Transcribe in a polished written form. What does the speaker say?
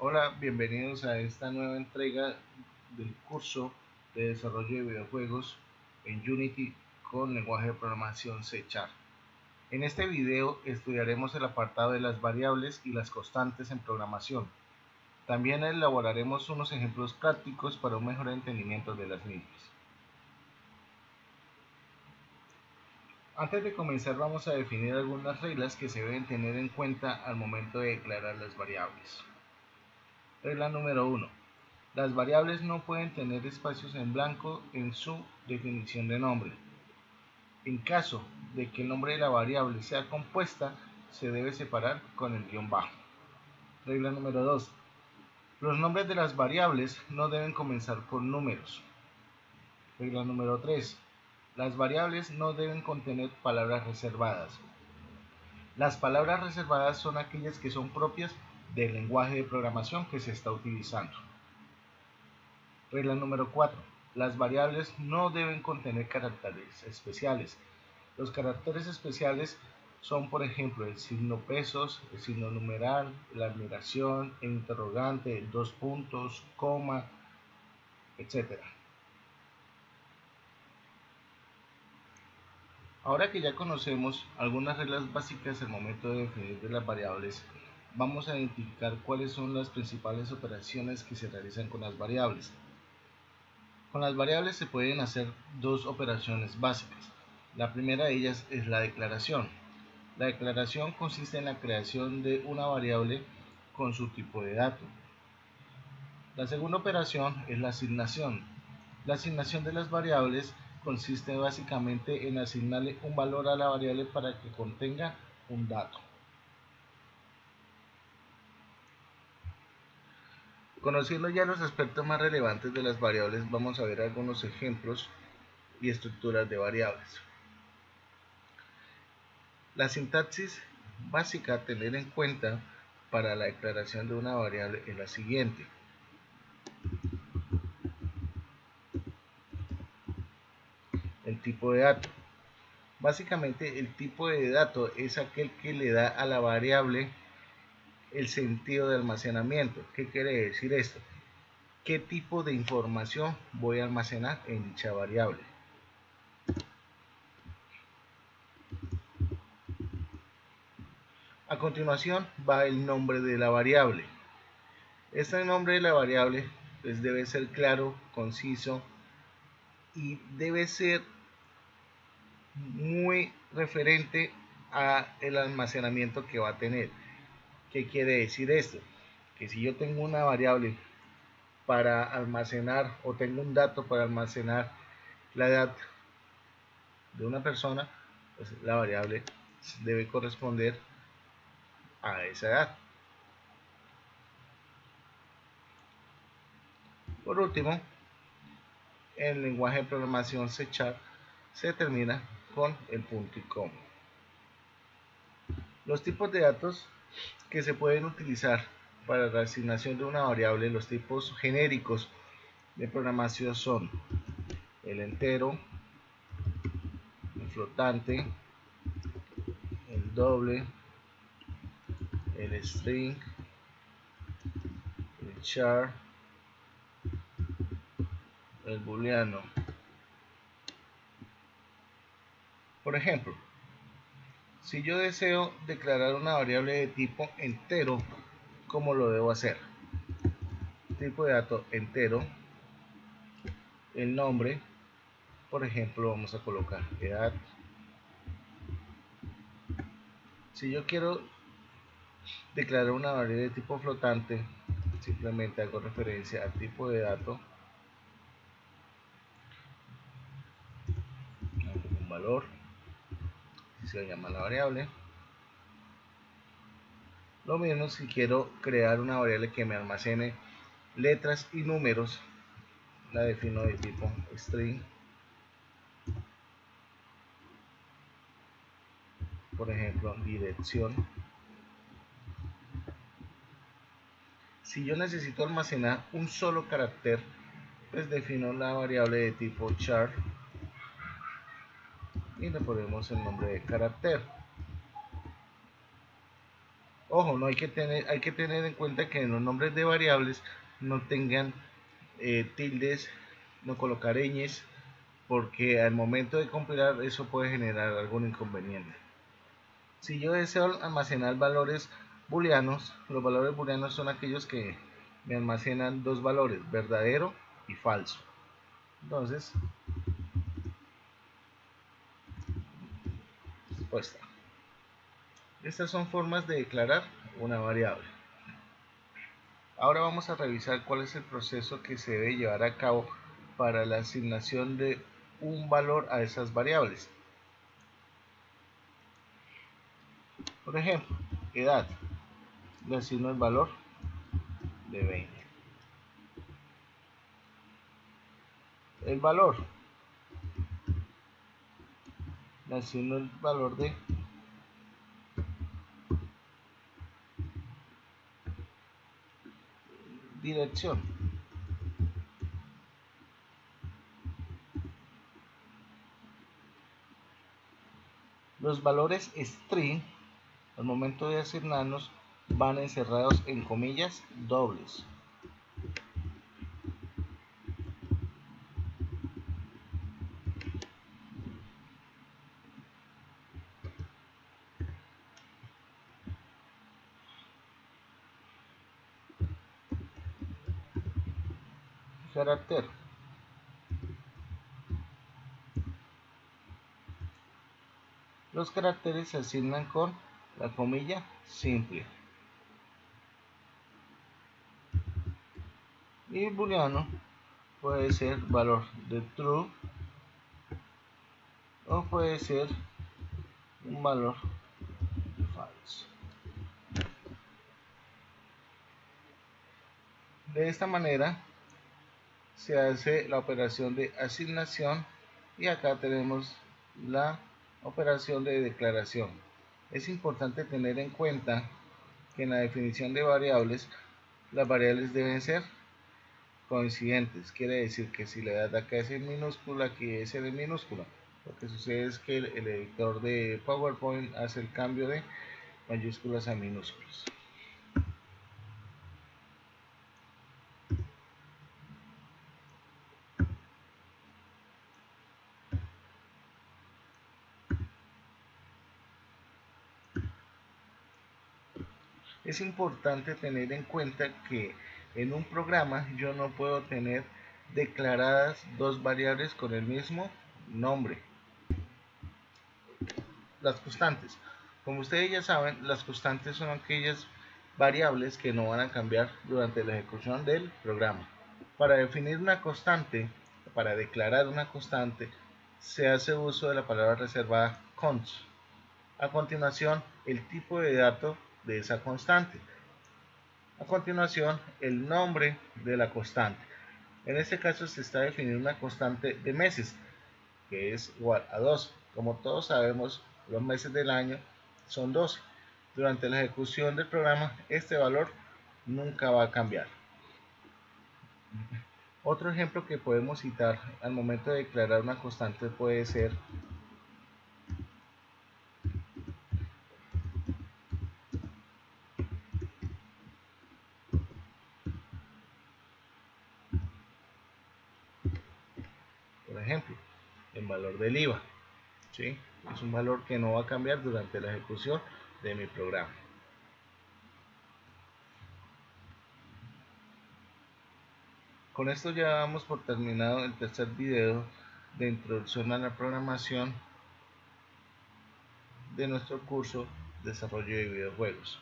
Hola, bienvenidos a esta nueva entrega del curso de desarrollo de videojuegos en Unity con lenguaje de programación C#. En este video estudiaremos el apartado de las variables y las constantes en programación. También elaboraremos unos ejemplos prácticos para un mejor entendimiento de las mismas. Antes de comenzar vamos a definir algunas reglas que se deben tener en cuenta al momento de declarar las variables. Regla número 1. Las variables no pueden tener espacios en blanco en su definición de nombre. En caso de que el nombre de la variable sea compuesta, se debe separar con el guión bajo. Regla número 2. Los nombres de las variables no deben comenzar con números. Regla número 3. Las variables no deben contener palabras reservadas. Las palabras reservadas son aquellas que son propias del lenguaje de programación que se está utilizando. Regla número 4. Las variables no deben contener caracteres especiales. Los caracteres especiales son, por ejemplo, el signo pesos, el signo numeral, la admiración, el interrogante, el dos puntos, coma, etc. Ahora que ya conocemos algunas reglas básicas al momento de definir las variables, vamos a identificar cuáles son las principales operaciones que se realizan con las variables. Con las variables se pueden hacer dos operaciones básicas. La primera de ellas es la declaración. La declaración consiste en la creación de una variable con su tipo de dato. La segunda operación es la asignación. La asignación de las variables consiste básicamente en asignarle un valor a la variable para que contenga un dato. Conociendo ya los aspectos más relevantes de las variables, vamos a ver algunos ejemplos y estructuras de variables. La sintaxis básica a tener en cuenta para la declaración de una variable es la siguiente. El tipo de dato. Básicamente el tipo de dato es aquel que le da a la variable el sentido de almacenamiento. ¿Qué quiere decir esto? ¿Qué tipo de información voy a almacenar en dicha variable? A continuación va el nombre de la variable. Este nombre de la variable pues, debe ser claro, conciso y debe ser muy referente a el almacenamiento que va a tener. ¿Qué quiere decir esto? Que si yo tengo una variable para almacenar o tengo un dato para almacenar la edad de una persona, pues la variable debe corresponder a esa edad. Por último, el lenguaje de programación C# se termina con el punto y coma. Los tipos de datos que se pueden utilizar para la asignación de una variable, los tipos genéricos de programación son el entero, el flotante, el doble, el string, el char, el booleano. Por ejemplo, si yo deseo declarar una variable de tipo entero, ¿cómo lo debo hacer? Tipo de dato entero, el nombre, por ejemplo, vamos a colocar edad. Si yo quiero declarar una variable de tipo flotante, simplemente hago referencia al tipo de dato, un valor, si se llama la variable. Lo mismo si quiero crear una variable que me almacene letras y números, la defino de tipo string. Por ejemplo, dirección. Si yo necesito almacenar un solo carácter, pues defino la variable de tipo char y le ponemos el nombre de carácter. Ojo, no hay que tener en cuenta que en los nombres de variables no tengan tildes, no colocar ñes, porque al momento de compilar eso puede generar algún inconveniente. Si yo deseo almacenar valores booleanos, los valores booleanos son aquellos que me almacenan dos valores, verdadero y falso. Entonces, respuesta. Estas son formas de declarar una variable. Ahora vamos a revisar cuál es el proceso que se debe llevar a cabo para la asignación de un valor a esas variables. Por ejemplo, edad. Le asigno el valor de 20. El valor. Le asigno el valor de dirección. Los valores string, al momento de asignarnos, van encerrados en comillas dobles. Carácter. Los caracteres se asignan con la comilla simple. Y booleano puede ser valor de true o puede ser un valor falso. De esta manera se hace la operación de asignación y acá tenemos la operación de declaración. Es importante tener en cuenta que en la definición de variables, las variables deben ser coincidentes. Quiere decir que si la edad acá es en minúscula, aquí es en minúscula. Lo que sucede es que el editor de PowerPoint hace el cambio de mayúsculas a minúsculas. Es importante tener en cuenta que en un programa yo no puedo tener declaradas dos variables con el mismo nombre. Las constantes. Como ustedes ya saben, las constantes son aquellas variables que no van a cambiar durante la ejecución del programa. Para definir una constante, para declarar una constante, se hace uso de la palabra reservada const. A continuación, el tipo de dato de esa constante. A continuación, el nombre de la constante. En este caso se está definiendo una constante de meses, que es igual a 2. Como todos sabemos, los meses del año son 12. Durante la ejecución del programa, este valor nunca va a cambiar. Otro ejemplo que podemos citar al momento de declarar una constante puede ser por ejemplo, el valor del IVA. ¿Sí? Es un valor que no va a cambiar durante la ejecución de mi programa. Con esto ya damos por terminado el tercer video de introducción a la programación de nuestro curso Desarrollo de videojuegos.